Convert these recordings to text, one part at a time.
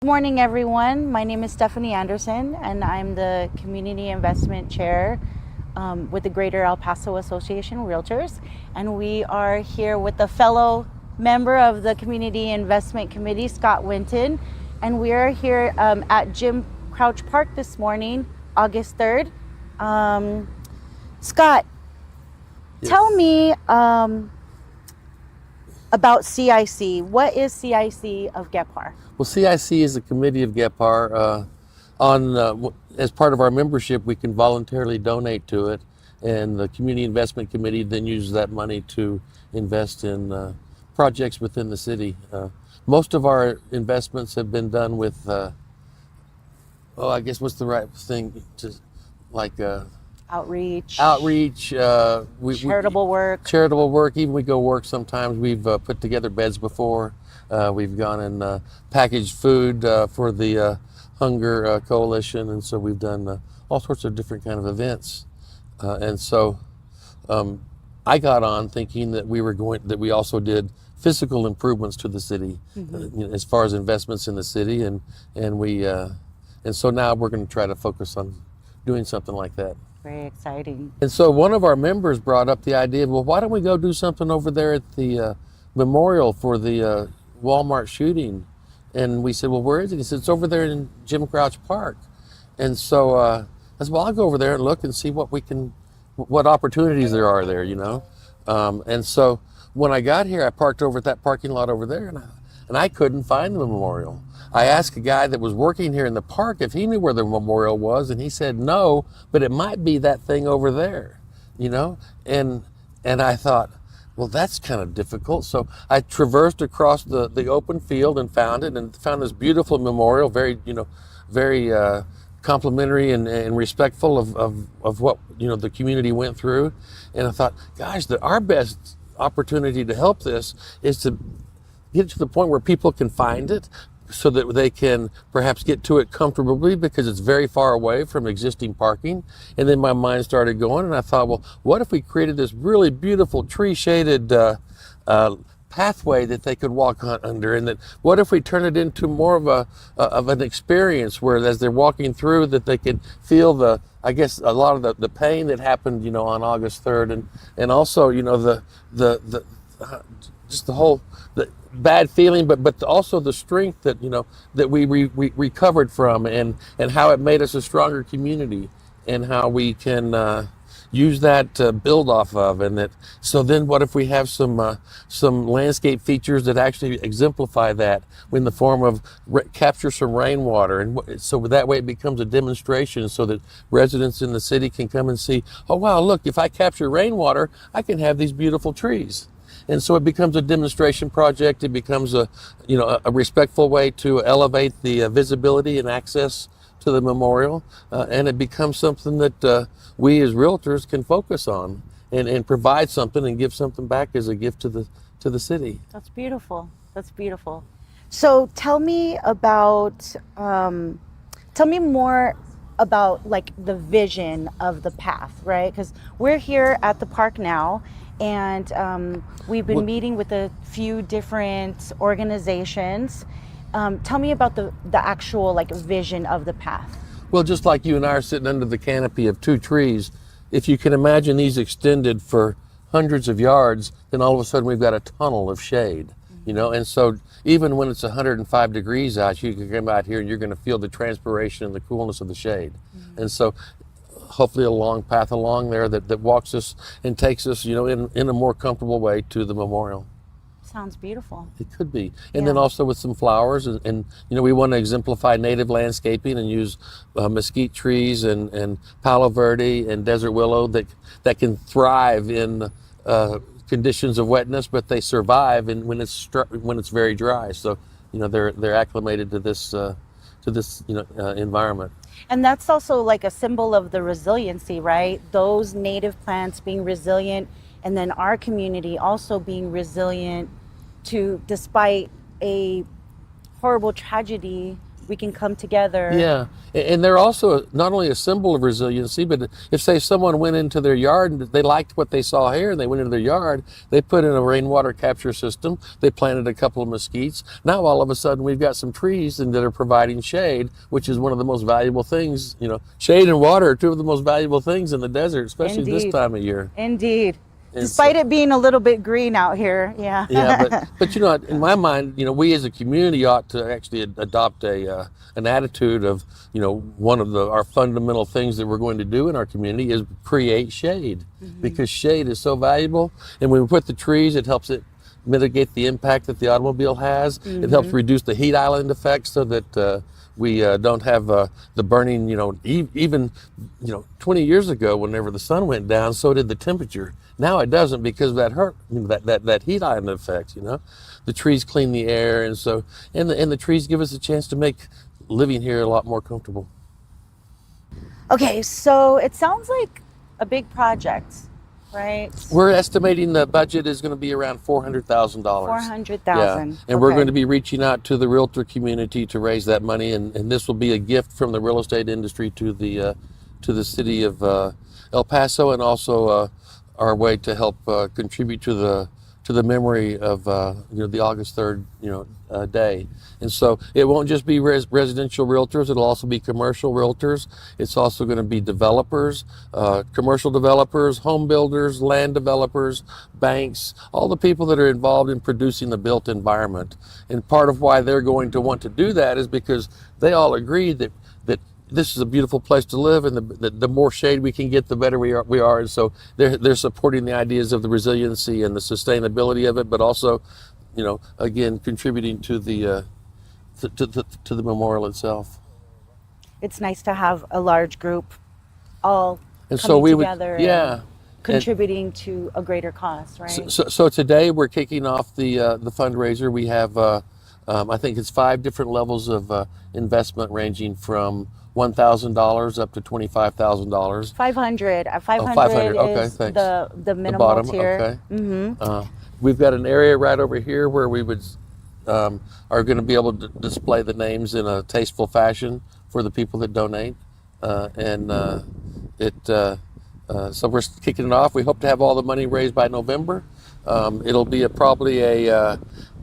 morning, everyone. My name is Stefanie Anderson, and I'm the Community Investment Chair with the Greater El Paso Association Realtors. And we are here with a fellow member of the Community Investment Committee, Scott Winton. And we are here at Jim Crouch Park this morning, August 3rd. Scott, Yes. tell me about CIC. What is CIC of GEPAR? Well, CIC is a committee of GEPAR. As part of our membership, we can voluntarily donate to it, and the Community Investment Committee then uses that money to invest in projects within the city. Most of our investments have been done with, I guess what's the right thing to, like Outreach. Charitable work. Charitable work. Even we go work sometimes. We've put together beds before. We've gone and packaged food for the Hunger Coalition, and so we've done all sorts of different kind of events. And so I got on thinking that we also did physical improvements to the city, as far as investments in the city, and so now we're going to try to focus on doing something like that. Very exciting. And so one of our members brought up the idea of, well, why don't we go do something over there at the memorial for the Walmart shooting? And we said, well, where is it? He said, it's over there in Jim Crouch Park. And so I said, well, I'll go over there and look and see what opportunities there are there, and so when I got here, I parked over at that parking lot over there, and I couldn't find the memorial. I asked a guy that was working here in the park if he knew where the memorial was, and he said no, but it might be that thing over there, and I thought, well, that's kind of difficult. So I traversed across the open field and found it, and found this beautiful memorial, very complimentary and respectful of what the community went through. And I thought, gosh, our best opportunity to help this is to get to the point where people can find it, so that they can perhaps get to it comfortably, because it's very far away from existing parking. And then my mind started going, and I thought, well, what if we created this really beautiful tree-shaded pathway that they could walk under, and that what if we turn it into more of an experience where, as they're walking through, that they could feel a lot of the pain that happened, on August 3rd, and also, just the whole bad feeling, but also the strength that that we recovered from, and how it made us a stronger community, and how we can use that to build off of. And that, so then what if we have some landscape features that actually exemplify that in the form of capture some rainwater, and so that way it becomes a demonstration, so that residents in the city can come and see, oh wow, look, if I capture rainwater, I can have these beautiful trees. And so it becomes a demonstration project. It becomes a respectful way to elevate the visibility and access to the memorial, and it becomes something that we as realtors can focus on and provide something and give something back as a gift to the city. That's beautiful. That's beautiful. So tell me more about like the vision of the path, right? Because we're here at the park now, and we've been meeting with a few different organizations. Tell me about the actual vision of the path. Well, just like you and I are sitting under the canopy of two trees, if you can imagine these extended for hundreds of yards, then all of a sudden we've got a tunnel of shade, and so even when it's 105 degrees out, you can come out here and you're going to feel the transpiration and the coolness of the shade. And so hopefully a long path along there that walks us and takes us, in a more comfortable way to the memorial. Sounds beautiful. It could be. And then also with some flowers, and we want to exemplify native landscaping and use mesquite trees and palo verde and desert willow that can thrive in conditions of wetness, but they survive when it's very dry. So they're acclimated to this environment. And that's also like a symbol of the resiliency, right? Those native plants being resilient, and then our community also being resilient despite a horrible tragedy we can come together. Yeah, and they're also not only a symbol of resiliency, but if say someone went into their yard and they liked what they saw here and they went into their yard, they put in a rainwater capture system, they planted a couple of mesquites. Now all of a sudden we've got some trees and that are providing shade, which is one of the most valuable things. You know, shade and water are two of the most valuable things in the desert, especially this Indeed. time of year. Indeed. And Despite so- it being a little bit green out here, yeah. Yeah, but you know, in my mind, you know, we as a community ought to actually adopt an attitude of, you know, one of our fundamental things that we're going to do in our community is create shade, because shade is so valuable. And when we put the trees, it helps it mitigate the impact that the automobile has. It helps reduce the heat island effect so that we don't have the burning. You know, even 20 years ago, whenever the sun went down, so did the temperature. Now it doesn't because of that heat island effect. You know, the trees clean the air, and the trees give us a chance to make living here a lot more comfortable. Okay, so it sounds like a big project, right? We're estimating the budget is going to be around $400,000. 400,000. Yeah. And we're going to be reaching out to the realtor community to raise that money, and this will be a gift from the real estate industry to the city of El Paso, and also our way to help contribute to the memory of the August 3rd day. And so it won't just be residential realtors, it'll also be commercial realtors. It's also going to be developers, commercial developers, home builders, land developers, banks, all the people that are involved in producing the built environment. And part of why they're going to want to do that is because they all agree that this is a beautiful place to live, and the more shade we can get, the better we are. And so they're supporting the ideas of the resiliency and the sustainability of it, but also, again, contributing to the memorial itself. It's nice to have a large group all and coming so we together would, yeah, and contributing to a greater cause, right? So today we're kicking off the fundraiser. We have I think it's 5 different levels of investment, ranging from $1,000 up to $25,000. 500. 500 500. Okay, is thanks. the minimal bottom, tier. okay. We've got an area right over here where we would are going to be able to display the names in a tasteful fashion for the people that donate, so we're kicking it off. We hope to have all the money raised by November. It'll be probably a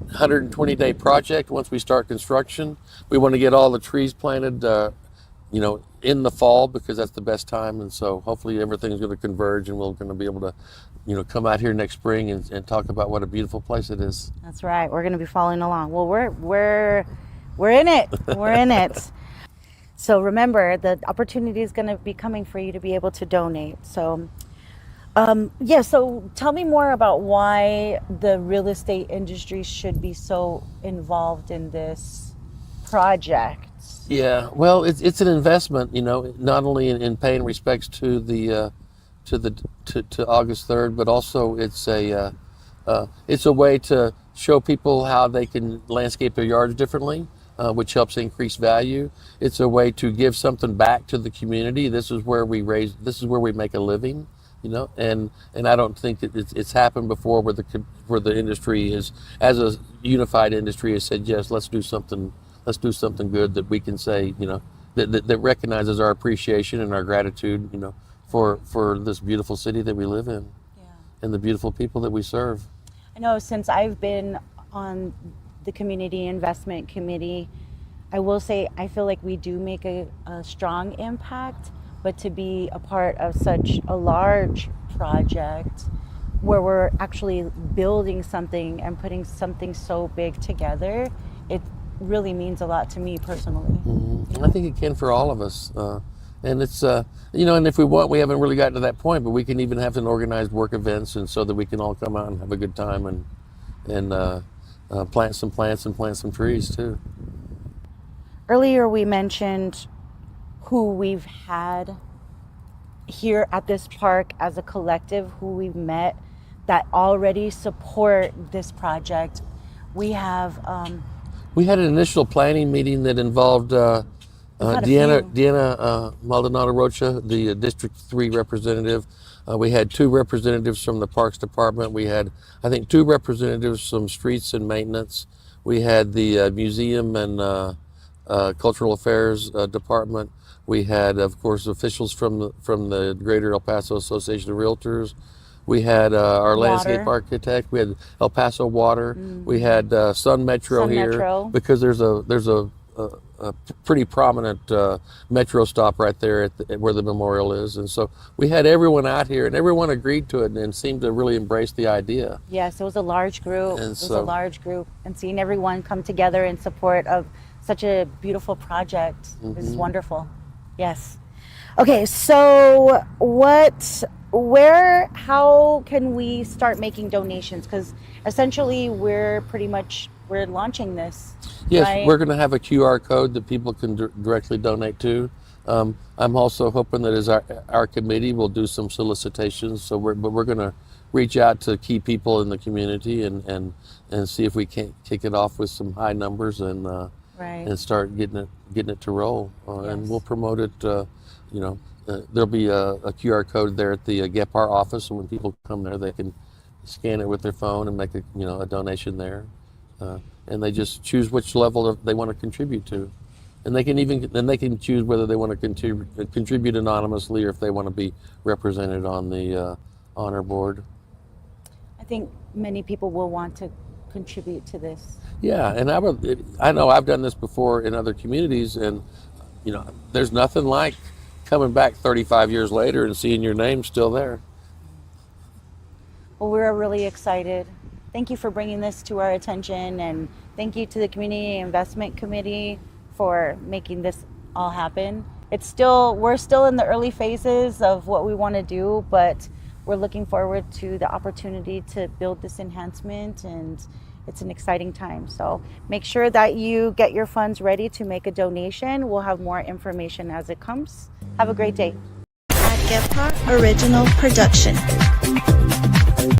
120-day project once we start construction. We want to get all the trees planted in the fall, because that's the best time, and so hopefully everything's going to converge, and we're going to be able to come out here next spring and talk about what a beautiful place it is. That's right. We're going to be following along. Well, we're in it. We're in it. So remember, the opportunity is going to be coming for you to be able to donate. So so tell me more about why the real estate industry should be so involved in this project. Yeah, well, it's an investment, not only in paying respects to to August 3rd, but also it's a way to show people how they can landscape their yards differently, which helps increase value. It's a way to give something back to the community. This is where we make a living, and I don't think it's happened before where the industry is, as a unified industry, has said, yes, let's do something good that we can say, that recognizes our appreciation and our gratitude, for this beautiful city that we live in, and the beautiful people that we serve. I know since I've been on the Community Investment Committee, I will say I feel like we do make a strong impact, but to be a part of such a large project where we're actually building something and putting something so big together, it really means a lot to me personally. I think it can for all of us. And it's, and if we want, we haven't really gotten to that point, but we can even have some organized work events, and so that we can all come out and have a good time and plant some plants and plant some trees too. Earlier we mentioned who we've had here at this park as a collective, who we've met that already support this project. We had an initial planning meeting that involved Deanna Maldonado Rocha, the District 3 representative. We had 2 representatives from the Parks Department. We had, I think, 2 representatives from Streets and Maintenance. We had the museum and Cultural Affairs Department. We had, of course, officials from the Greater El Paso Association of Realtors. We had our landscape architect. We had El Paso Water. We had Sun Metro here Metro. because there's a pretty prominent metro stop right there where the memorial is, and so we had everyone out here, and everyone agreed to it and seemed to really embrace the idea. Yes, it was a large group. And it was a large group, and seeing everyone come together in support of such a beautiful project is wonderful. Yes. Okay, so how can we start making donations? Because essentially we're launching this. Yes, right? We're going to have a QR code that people can directly donate to. I'm also hoping that as our committee will do some solicitations. So we're going to reach out to key people in the community and see if we can't kick it off with some high numbers and start getting it to roll. And we'll promote it. There'll be a QR code there at the GEPAR office, and when people come there, they can scan it with their phone and make a donation there. And they just choose which level they want to contribute to, and they can choose whether they want to contribute anonymously or if they want to be represented on the honor board. I think many people will want to contribute to this. Yeah, and I know I've done this before in other communities, and there's nothing like coming back 35 years later and seeing your name still there. Well, we're really excited. Thank you for bringing this to our attention, and thank you to the Community Investment Committee for making this all happen. We're still in the early phases of what we want to do, but we're looking forward to the opportunity to build this enhancement, and it's an exciting time. So make sure that you get your funds ready to make a donation. We'll have more information as it comes. Have a great day. A GEPAR original production.